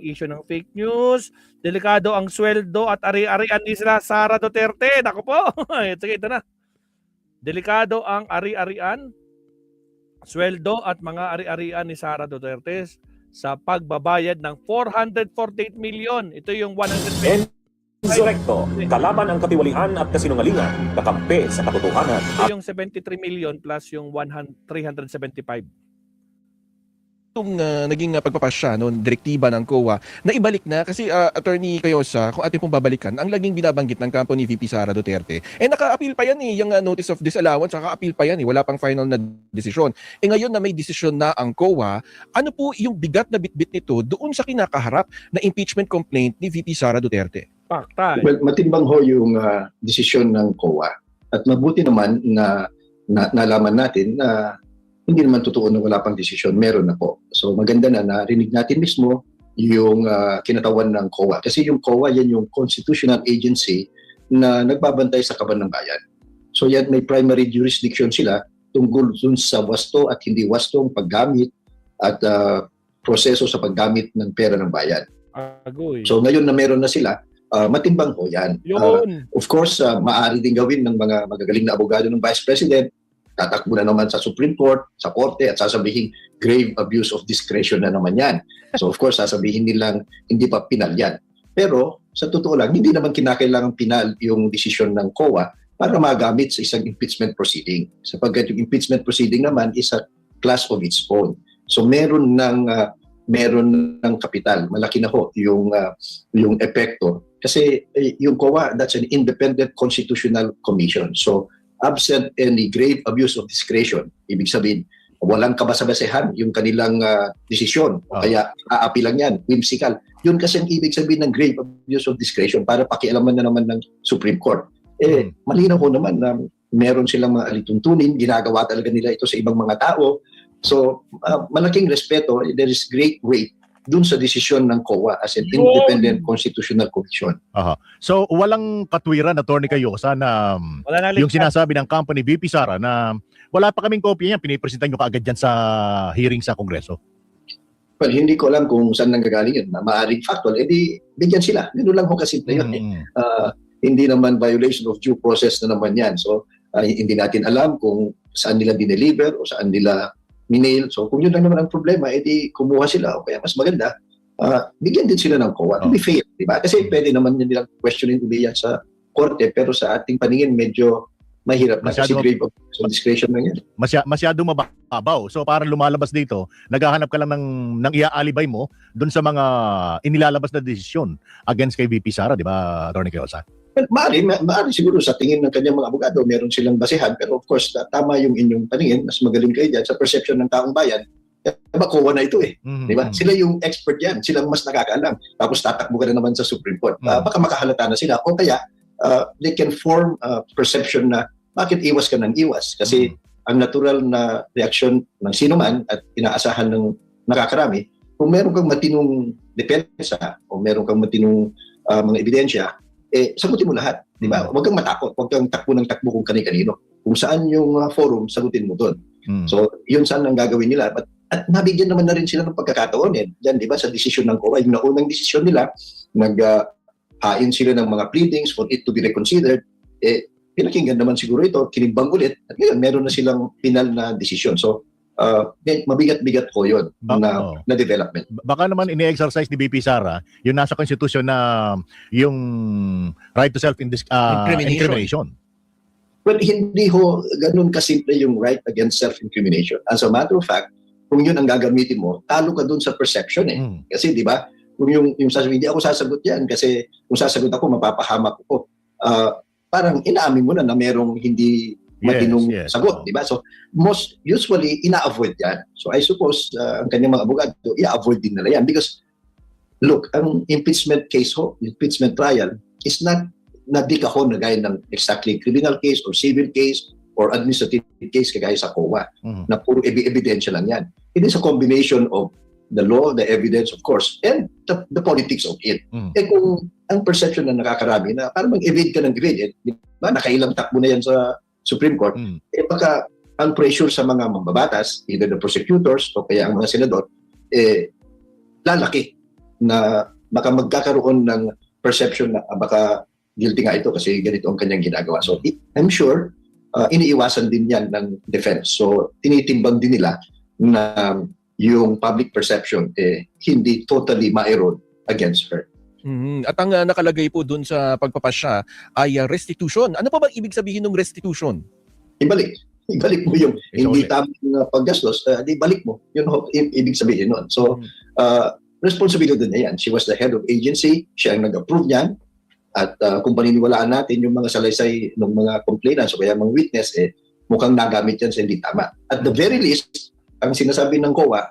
issue ng fake news, delikado ang sweldo at ari-arian ni Sara Duterte. Naku po. Sige, ito na. Delikado ang ari-arian, sweldo at mga ari-arian ni Sara Duterte sa pagbabayad ng 448 million. Ito yung 100 Insurrecto, kalaban ang katiwalian at kasinungalingan, kakampi sa katotohanan. Ito yung 73 million plus yung 375. Itong naging pagpapasya, direktiba ng COA, na ibalik na kasi Attorney Cayosa, kung atin pong babalikan, ang laging binabanggit ng kampo ni VP Sara Duterte, naka-appeal pa yan yung notice of disallowance, naka-appeal pa yan wala pang final na desisyon. Ngayon na may desisyon na ang COA, ano po yung bigat na bitbit nito doon sa kinakaharap na impeachment complaint ni VP Sara Duterte? Pakta. Well, matimbang ho yung desisyon ng COA at mabuti naman na nalaman natin na hindi naman totoo na wala pang desisyon, meron na po. So maganda na narinig natin mismo yung kinatawan ng COA. Kasi yung COA, yan yung constitutional agency na nagbabantay sa kaban ng bayan. So yan may primary jurisdiction sila tungkol dun sa wasto at hindi wastong paggamit at proseso sa paggamit ng pera ng bayan. Agoy. So ngayon na meron na sila, matimbang ho yan. Of course, maaari din gawin ng mga magagaling na abogado ng Vice President. Tatakbo na naman sa Supreme Court, sa Korte, at sasabihin grave abuse of discretion na naman yan. So of course, sasabihin nilang hindi pa pinal yan. Pero sa totoo lang, hindi naman kinakailangan pinal yung desisyon ng COA para magamit sa isang impeachment proceeding. Sapagkat yung impeachment proceeding naman is a class of its own. So meron ng kapital. Malaki na ho yung epekto. Kasi yung COA, that's an independent constitutional commission. So absent any grave abuse of discretion, ibig sabihin, walang kabasa-basehan yung kanilang desisyon. Kaya aapi lang yan, whimsical. Yun kasi ang ibig sabihin ng grave abuse of discretion para pakialaman na naman ng Supreme Court. Malinaw ko naman na meron silang mga alituntunin, ginagawa talaga nila ito sa ibang mga tao. So, malaking respeto, there is great weight dun sa desisyon ng COA as an independent constitutional commission. So, walang katwiran, Attorney Cayosa, na yung sinasabi ng company VP Sara na wala pa kaming kopya niya, pinipresentan nyo kaagad dyan sa hearing sa Kongreso? Well, hindi ko alam kung saan nanggagaling yun. Maaring factual, edi bigyan sila. Ganun lang ho kasimple yun. Hindi naman violation of due process na naman yan. So, hindi natin alam kung saan nila dineliver o saan nila minail. So kung yun lang naman ang problema, edi kumuha sila. O kaya mas maganda, bigyan din sila ng COA. To be fair, di ba? Kasi pwede naman nilang questionin ulit yan sa korte, pero sa ating paningin medyo mahirap na kasi grave of discretion na yan. Masyadong mababaw. So parang lumalabas dito, naghahanap ka lang ng iaalibay mo dun sa mga inilalabas na desisyon against kay VP Sara, di ba, Attorney Cayosa? Maari siguro sa tingin ng kanyang mga abogado, meron silang basehan. Pero of course, tama yung inyong paningin, mas magaling kayo dyan sa perception ng taong bayan. Diba, COA na ito Diba? Sila yung expert yan. Sila mas nakakaalam. Tapos tatakbo ka na naman sa Supreme Court. Baka makahalata na sila. O kaya, they can form a perception na bakit iwas ka ng iwas? Kasi ang natural na reaksyon ng sino man at inaasahan ng nakakarami, kung meron kang matinong depensa o meron kang matinong mga ebidensya, sagutin mo lahat, di ba? Huwag kang matakot, huwag kang takbo ng takbo kung kani-kanino. Kung saan yung forum, sagutin mo doon. So, yun saan ang gagawin nila. At nabigyan naman na rin sila ng pagkakataon Diyan, di ba, sa desisyon ng COA, yung naunang desisyon nila, nag-hain sila ng mga pleadings for it to be reconsidered, pinakinggan naman siguro ito, kinimbang ulit, at ngayon, meron na silang final na desisyon. So, mabigat-bigat ko yun na development. Baka naman ini-exercise ni VP Sara yung nasa constitution na yung right to self-incrimination. Well, hindi ho ganun kasimple yung right against self-incrimination. As a matter of fact, kung yun ang gagamitin mo, talo ka dun sa perception Kasi di ba, kung yung sasabihin, hindi ako sasagot yan kasi kung sasagot ako, mapapahamak ko. Parang inaamin mo na merong hindi matinong sagot, di ba? So, most usually, ina-avoid yan. So, I suppose, ang kanyang mga abogado, i-avoid din nila yan. Because, look, ang impeachment case impeachment trial, is not nadikahon na gaya ng exactly criminal case or civil case or administrative case kagaya sa COA, na puro ebidensya lang yan. It is a combination of the law, the evidence, of course, and the politics of it. Kung ang perception na nakakarami na parang mag-evade ka ng evade, di ba? Nakailang takbo na yan sa Supreme Court, baka ang pressure sa mga mambabatas, either the prosecutors o kaya ang mga senador, lalaki. na baka magkakaroon ng perception na baka guilty nga ito kasi ganito ang kanyang ginagawa. So I'm sure iniiwasan din yan ng defense. So tinitimbang din nila na yung public perception hindi totally ma-erode against her. At ang nakalagay po dun sa pagpapasya ay restitution. Ano pa ba ibig sabihin ng restitution? Ibalik mo yung hindi tamang paggastos, di balik mo. Yun ho, ibig sabihin nun. So responsibility niya yan. She was the head of agency, siya ang nag-approve niyan. At kung paniniwalaan natin yung mga salaysay ng mga complainants o kaya mga witness, mukhang nagamit yan sa hindi tama. At the very least, ang sinasabi ng COA,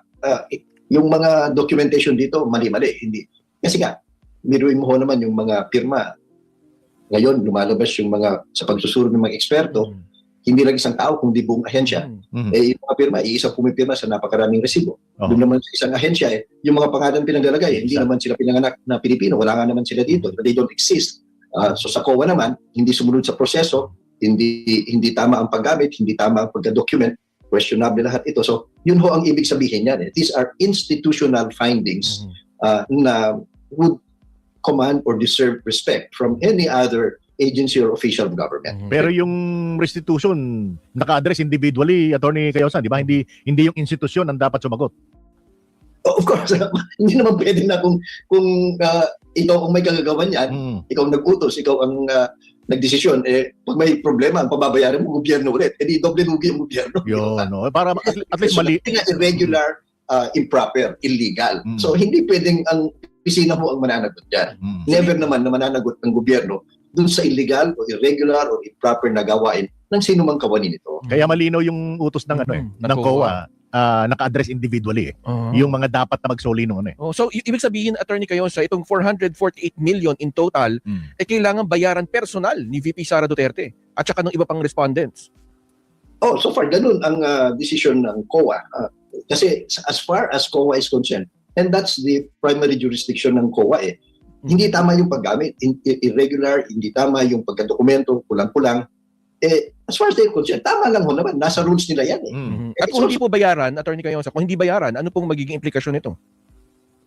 yung mga documentation dito, mali-mali. Hindi. Kasi nga, biruin mo ho naman yung mga pirma. Ngayon, lumalabas yung mga, sa pagsusunod ng mga eksperto, hindi lang isang tao, kundi buong ahensya. Yung mga pirma, iisang pumipirma sa napakaraming resibo. Doon naman sa isang ahensya, yung mga pangalan pinaglalagay, hindi naman sila pinanganak na Pilipino, wala nga naman sila dito. They don't exist. So sa COA naman, hindi sumunod sa proseso, hindi tama ang paggamit, hindi tama ang pagka-document, questionable lahat ito. So yun ho ang ibig sabihin yan. These are institutional findings na would command or deserve respect from any other agency or official of government. Pero yung restitution naka-address individually, Attorney Cayosa, di ba? Hindi yung institusyon ang dapat sumagot. Of course, hindi naman pwede na kung ikaw ang may kagagawan yan, ikaw nag-utos, ikaw ang nagdesisyon, pag may problema, ang pababayaran mo, gobyerno ulit. Di doble lugi ang gobyerno. Yun, no? Para at least mali. Irregular, improper, illegal. So hindi pwedeng ang pisina mo ang mananagot dyan. Never naman na mananagot ng gobyerno dun sa illegal o irregular o improper na gawain ng sino mang kawani nito. Kaya malinaw yung utos ng ng COA, naka-address individually yung mga dapat na magsoli nung So ibig sabihin, Attorney Cayosa, itong 448 million in total kailangan bayaran personal ni VP Sara Duterte at saka ng iba pang respondents. So far ganun ang decision ng COA. Kasi as far as COA is concerned, and that's the primary jurisdiction ng COA hindi tama yung paggamit, irregular, hindi tama yung pagkadokumento, kulang-kulang. As far as they're concerned, tama lang ho naman, nasa rules nila yan. At kung hindi po bayaran, Attorney Cayosa, kung hindi bayaran, ano pong magiging implikasyon nito?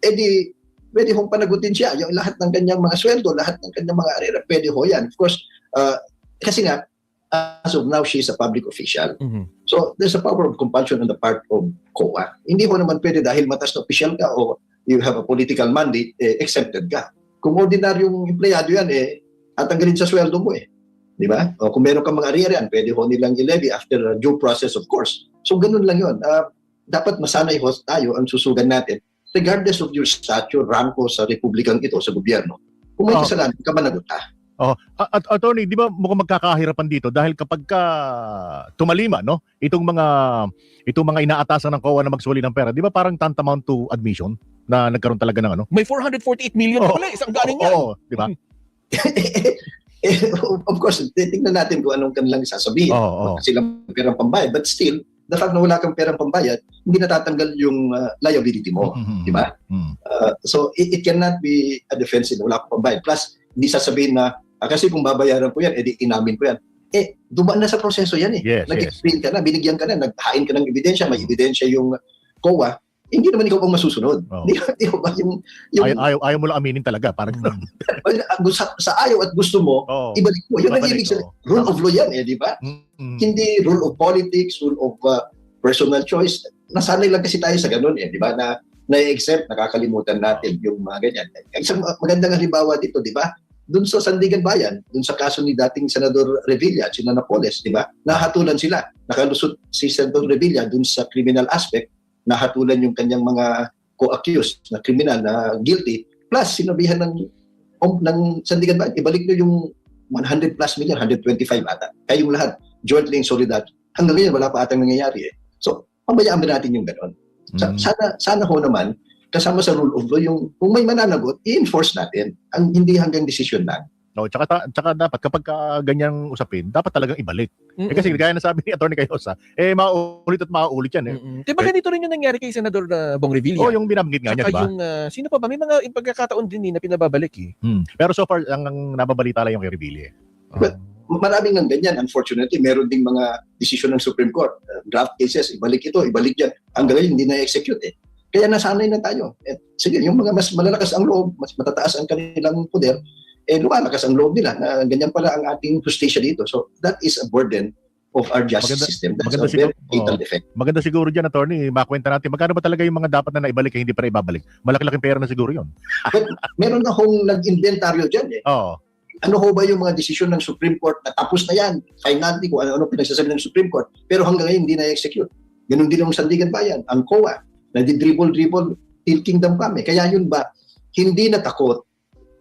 Di, pwede hong panagutin siya. Yung lahat ng kanyang mga sweldo, lahat ng kanyang mga arera, pwede ho yan. Of course, kasi nga, as of now, she's a public official. So, there's a power of compulsion on the part of COA. Hindi ho naman pwede dahil matas na official ka o you have a political mandate, exempted ka. Kung ordinaryong empleyado yan, tatanggalin sa sweldo mo Di ba? O kung meron kang mga arrears, pwede ho nilang i-levy after due process, of course. So, ganun lang yun. Dapat masanay ho tayo ang susugan natin, regardless of your stature, ranko sa republikang ito, sa gobyerno. Kung may kasalanan, ka managot ka. Attorney, di ba mukhang magkakahirapan dito dahil kapag tumalima, no? Itong mga inaatasan ng COA na magsuli ng pera, di ba parang tantamount to admission na nagkaroon talaga ng May 448 million pala, isang galing yan. Di ba? Of course, titignan natin kung anong kanilang sasabihin. Kasi silang perang pambayad. But still, the fact na wala kang perang pambayad, hindi natatanggal yung liability mo. Di ba? So, it cannot be a defense na wala kang pambayad. Plus, hindi sasabihin na, kasi kung babayaran ko yan, edi inamin ko yan. Dumaan na sa proseso yan Nag-explain ka na, binigyan ka na, naghain ka ng ebidensya, may ebidensya yung COA, hindi naman ikaw ang masusunod. Di ba Ayaw mo lang aminin talaga. Parang sa ayaw at gusto mo, ibalik mo. Yun ang ibig sabihin. Rule of law yan, di ba? Hindi rule of politics, rule of personal choice. Nasanay lang kasi tayo sa ganun, di ba? Na-exempt, nakakalimutan natin yung mga ganyan. Isang magandang halimbawa dito, di ba? Doon sa Sandigan Bayan, doon sa kaso ni dating Senador Revilla at si Napoles, di ba? Nahatulan sila. Nakalusot si Senador Revilla doon sa criminal aspect, nahatulan yung kanyang mga co-accused na criminal na guilty, plus sinabihan ng Sandigan Bayan, ibalik nyo yung 100 plus million, 125 ata. Kayong lahat, jointly in solidarity. Hanggang ngayon, wala pa atang nangyayari So, pabayaan ba natin yung gano'n? Sana ho naman, kasama sa rule of law, yung kung may mananagot, i-enforce natin. Hindi hanggang decision lang. Tsaka dapat kapag ganyang usapin, dapat talagang ibalik. Kasi gaya na sabi ni Atty. Cayosa, mauulit at mauulit yan. Diba ganito rin yung nangyari kay Senador Bong Revilla? Yung binanggit nga niya, diba? Yung, sino pa ba? May mga pagkakataon din na pinababalik Pero so far, ang nababalita lang yung kay Revilla. But maraming ng ganyan, unfortunately. Meron ding mga decision ng Supreme Court. Draft cases, ibalik ito, ibalik yan. Hanggang ngayon, hindi na-execute Kaya nasanay na tayo. At sige, yung mga mas malalakas ang loob, mas matataas ang kanilang poder, lumalakas ang loob nila na ganyan pala ang ating justisya dito. So that is a burden of our justice system. That's a very fatal effect. Maganda siguro dyan, attorney, makwenta natin, magkano ba talaga yung mga dapat na naibalik ay hindi pa ibabalik? Malaki-laking pera na siguro yun. Meron akong nag-inventaryo dyan eh. Oo. Ano ho ba yung mga desisyon ng Supreme Court na tapos na yan, finally, kung ano pinagsasabi ng Supreme Court, pero hanggang ngayon hindi na-execute. Ganun din ang Sandigan Bayan, ang COA, na di-dribble till kingdom kami. Kaya yun ba, hindi natakot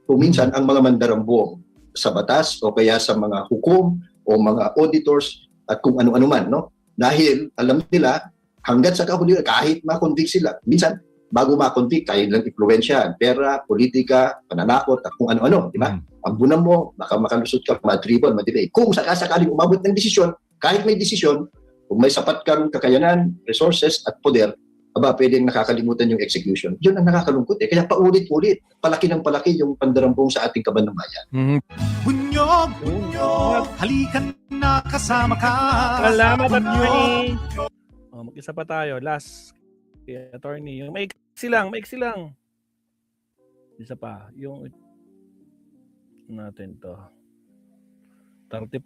kung minsan ang mga mandarambong sa batas o kaya sa mga hukom o mga auditors at kung ano-ano man, no? Dahil alam nila, hanggat sa kahulihan, kahit ma-convict sila, minsan, bago ma-convict, kaya nilang impluensyahan, pera, politika, pananakot, at kung ano-ano, di ba? Ambunan mo, baka makalusot ka, ma-dribble, ma-delay. Kung sakasakaling umabot ng desisyon, kahit may desisyon, kung may sapat kang kakayanan, resources, at poder, aba, pwedeng nakakalimutan yung execution. Yun ang nakakalungkot eh. Kaya paulit-ulit, palaki ng palaki yung pandarambong sa ating kaban ng bayan. Bunyog, bunyog, halikan na kasama ka. Salamat, Bunyog. attorney. Mag-isa pa tayo. Last, attorney. Yung maiksi lang. Isa pa. Yung natin to. 35